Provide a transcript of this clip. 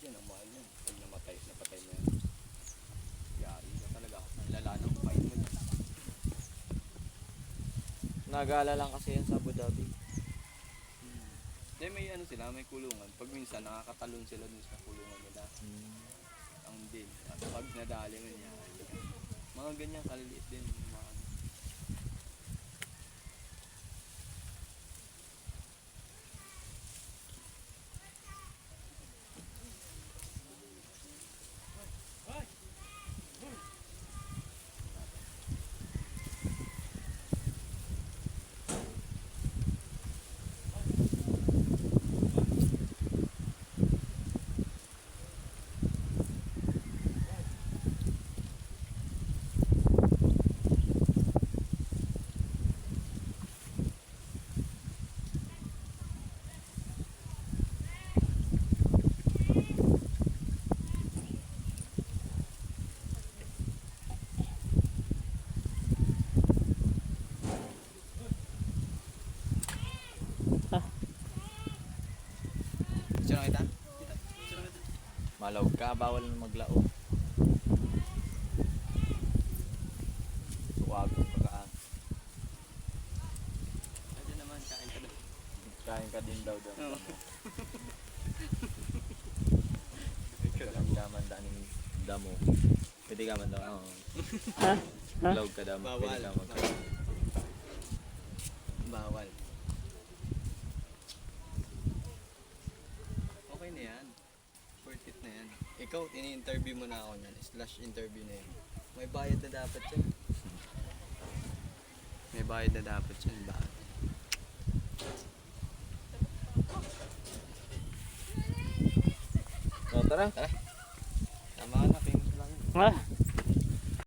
dyan, ang mahal yan. Pag napatay mo yan. Yari ka talaga. Ang lala ng fight mo dyan. Nagala lang kasi yan sa Abu Dhabi. May ano sila, may kulungan. Pag minsan nakakatalon sila dun sa kulungan nila. Ang din. At pag nadali mo niya, mga ganyan kaliliit din. Mga ano. Sino kita? Malawag ka, bawal na maglao. Suwag ka ka. Pwede naman, kain ka doon. Kain ka din daw doon. Oo. Daman daning damo. Pwede ka man daw. Oo. Malawag ka daw. Bawal. Pwede ka mag Bawal. Okay na yan. Worth it na yan. Ikaw, ini-interview mo na ako yan. / interview na yan. May bayad na dapat yan. May bayad na dapat yan. Bakit? Oh, tara. Tama ka na, famous lang. Ah,